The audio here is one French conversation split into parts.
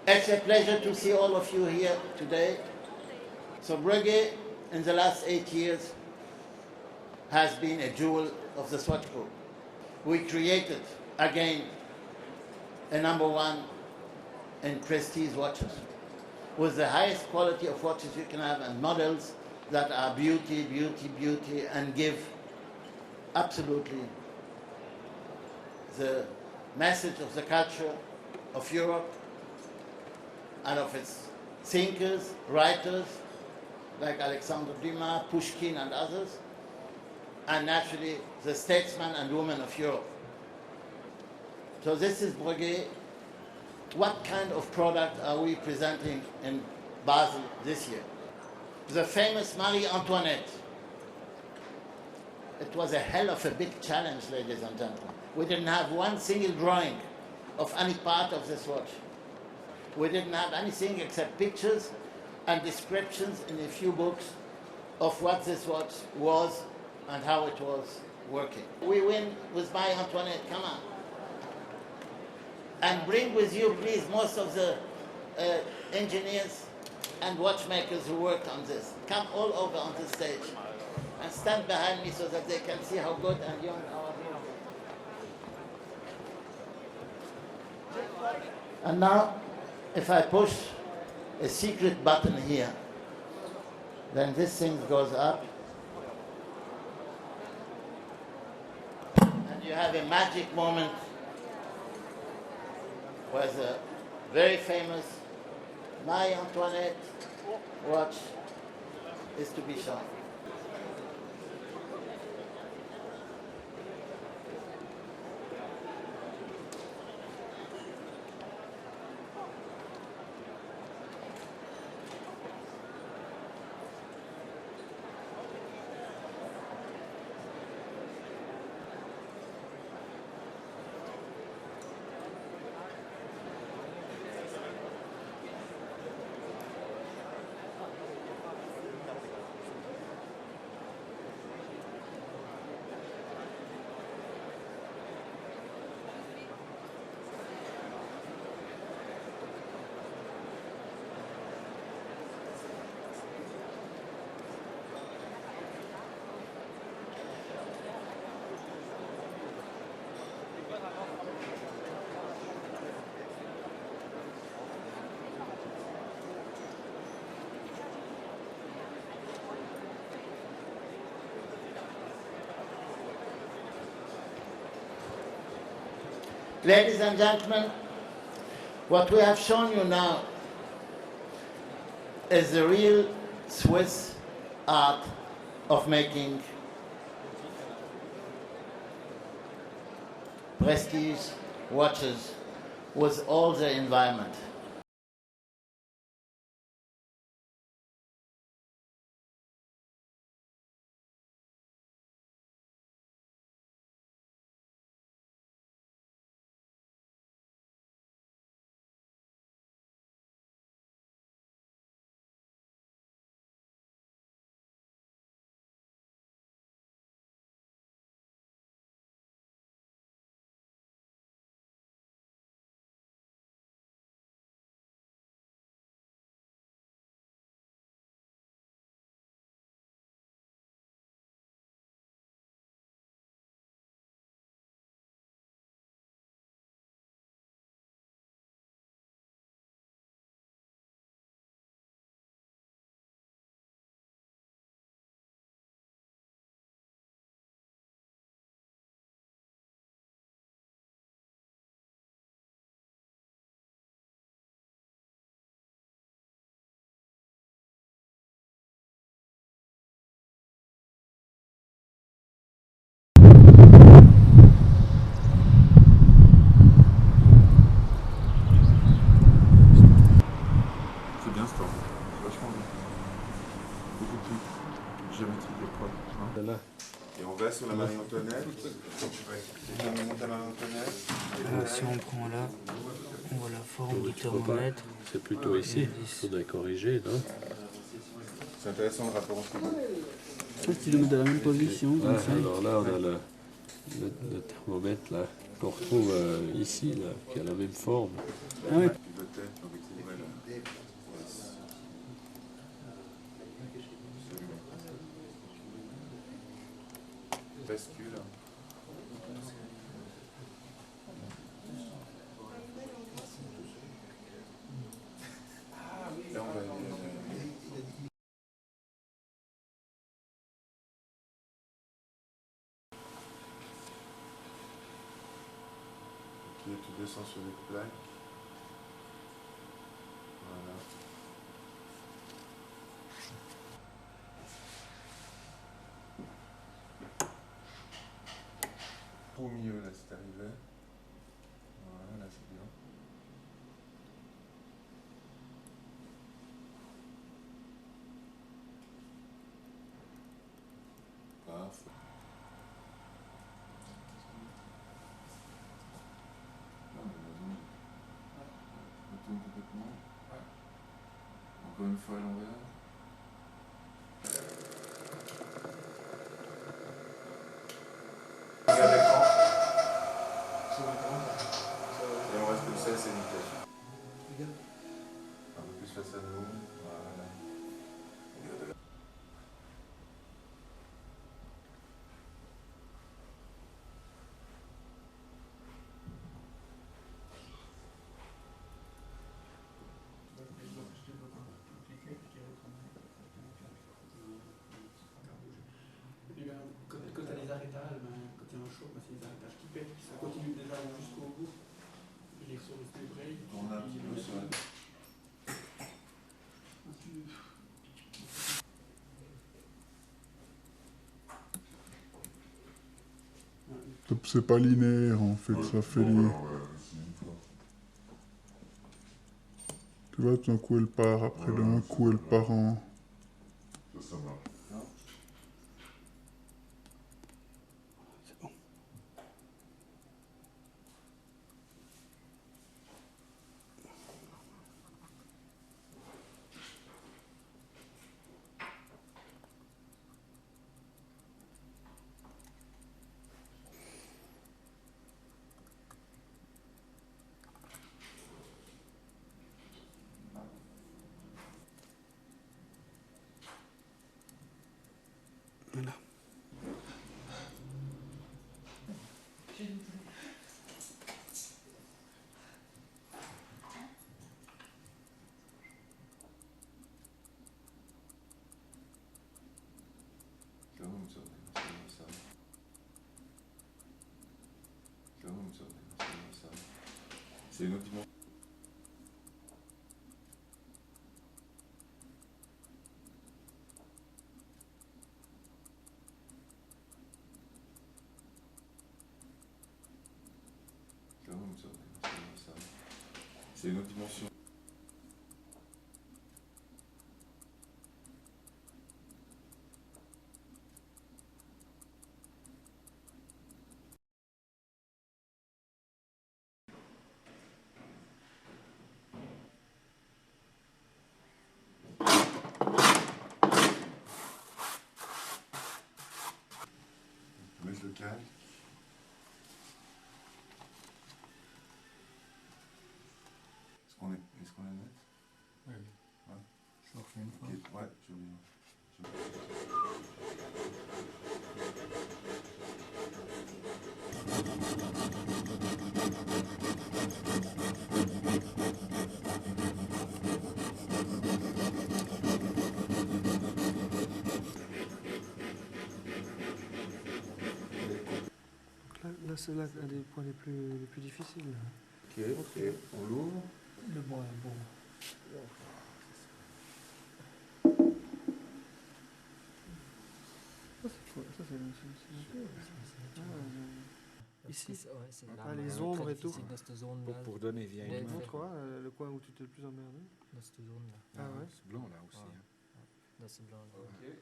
It's a pleasure to see all of you here today. So Breguet, in the last 8 years, has been a jewel of the Swatch Group. We created, again, a #1 in prestige watches, with the highest quality of watches you can have, and models that are beauty, beauty, beauty, and give absolutely the message of the culture of Europe and of its thinkers, writers, like Alexandre Dumas, Pushkin, and others, and naturally the statesmen and women of Europe. So this is Breguet. What kind of product are we presenting in Basel this year? The famous Marie Antoinette. It was a hell of a big challenge, ladies and gentlemen. We didn't have one single drawing of any part of this watch. We didn't have anything except pictures and descriptions in a few books of what this watch was and how it was working. We win with Marie Antoinette, come on. And bring with you, please, most of the engineers and watchmakers who worked on this. Come all over on the stage and stand behind me so that they can see how good and young our hero is. And now, if I push a secret button here, then this thing goes up. And you have a magic moment where the very famous Marie Antoinette watch is to be shown. Ladies and gentlemen, what we have shown you now is the real Swiss art of making prestige watches with all the environment. Et on va sur la Marie Antoinette. On monte à Marie Antoinette. Si on prend là, on voit la forme du thermomètre. C'est plutôt ici, il faudrait corriger, non? C'est intéressant le rapport entre les deux. Je pense que tu le mets dans la même position. Comme ça. Alors là, on a le thermomètre là, qu'on retrouve ici, là, qui a la même forme. Ah ouais. Puis tu descends sur les plaques. Voilà. Au milieu, là, c'est arrivé. Voilà, là, c'est bien. Parfait. Non, mais vas-y. Retourne complètement. Encore une fois à l'envers. Regarde l'écran. Et on reste comme ça, c'est nickel. Un peu plus face à nous. Voilà. Regarde là. Quand tu as les arrêtages, quand il y a un choc, c'est les arrêtages qui pètent, ça continue déjà jusqu'au bout. Les sur le spray. Tourne un petit peu sur la... C'est pas linéaire en fait, ça fait des... Tu vois, d'un coup elle part, après d'un coup elle part en... C'est bon. Voilà. C'est une autre dimension. C'est une autre dimension. Mettre le calque. Est-ce qu'on est net? Oui. Ouais. Je refais une fois. Okay. Ouais, j'ai oublié. Là c'est là un des points les plus difficiles. Ok, ok. On l'ouvre. Le bois est beau. Ici, c'est les ombres et tout. dans cette zone-là. Pour donner bien une image. Montre-moi le coin où tu t'es le plus emmerdé. Dans cette zone-là. Ah ouais. C'est blanc là aussi. Ouais. Hein. Dans ce blanc-là. Ok.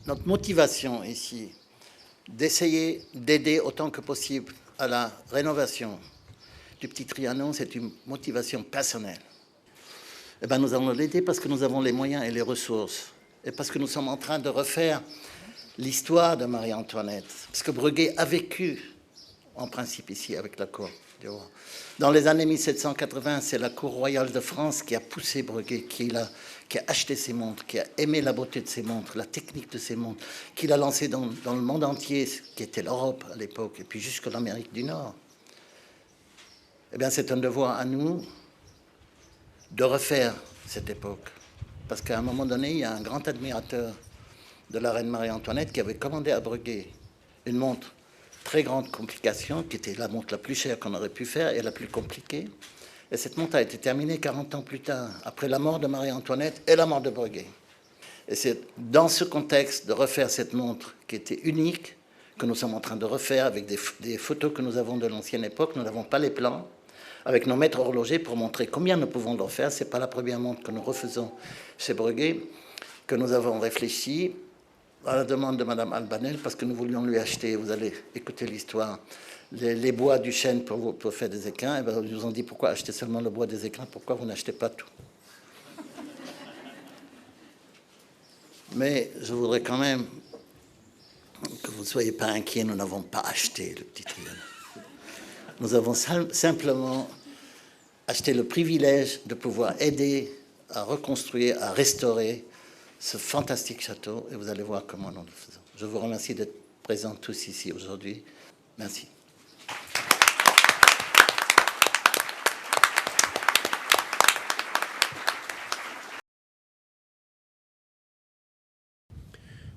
Notre motivation ici, d'essayer d'aider autant que possible à la rénovation du petit Trianon, c'est une motivation personnelle. Eh bien, nous allons l'aider parce que nous avons les moyens et les ressources. Et parce que nous sommes en train de refaire l'histoire de Marie-Antoinette. Parce que Breguet a vécu, en principe, ici, avec la cour du roi. Dans les années 1780, c'est la cour royale de France qui a poussé Breguet, qui a acheté ses montres, qui a aimé la beauté de ses montres, la technique de ses montres, qui l'a lancé dans le monde entier, qui était l'Europe à l'époque, et puis jusqu'à l'Amérique du Nord. Eh bien, c'est un devoir à nous de refaire cette époque. Parce qu'à un moment donné, il y a un grand admirateur de la reine Marie-Antoinette qui avait commandé à Breguet une montre très grande complication, qui était la montre la plus chère qu'on aurait pu faire et la plus compliquée. Et cette montre a été terminée 40 ans plus tard, après la mort de Marie-Antoinette et la mort de Breguet. Et c'est dans ce contexte de refaire cette montre qui était unique, que nous sommes en train de refaire avec des photos que nous avons de l'ancienne époque. Nous n'avons pas les plans, avec nos maîtres horlogers pour montrer combien nous pouvons le refaire. Ce n'est pas la première montre que nous refaisons chez Breguet, que nous avons réfléchi à la demande de Madame Albanel, parce que nous voulions lui acheter, vous allez écouter l'histoire, les bois du chêne pour faire des écrins. Et bien, ils nous ont dit, pourquoi acheter seulement le bois des écrins, pourquoi vous n'achetez pas tout? Mais je voudrais quand même que vous ne soyez pas inquiets, nous n'avons pas acheté le petit triomphe. Nous avons simplement acheté le privilège de pouvoir aider à reconstruire, à restaurer ce fantastique château, et vous allez voir comment nous le faisons. Je vous remercie d'être présents tous ici aujourd'hui. Merci.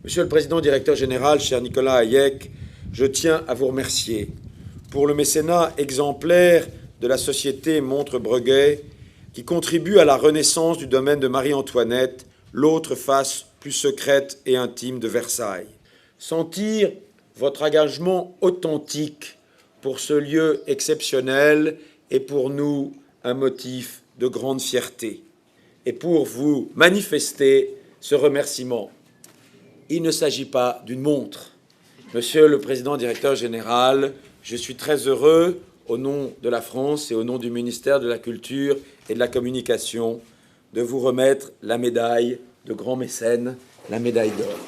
Monsieur le Président, Directeur Général, cher Nicolas Hayek, je tiens à vous remercier pour le mécénat exemplaire de la Société Montre Breguet, qui contribue à la renaissance du domaine de Marie-Antoinette, l'autre face plus secrète et intime de Versailles. Sentir votre engagement authentique pour ce lieu exceptionnel est pour nous un motif de grande fierté. Et pour vous manifester ce remerciement, il ne s'agit pas d'une montre. Monsieur le Président Directeur Général, je suis très heureux, au nom de la France et au nom du ministère de la Culture et de la Communication, de vous remettre la médaille de grand mécène, la médaille d'or.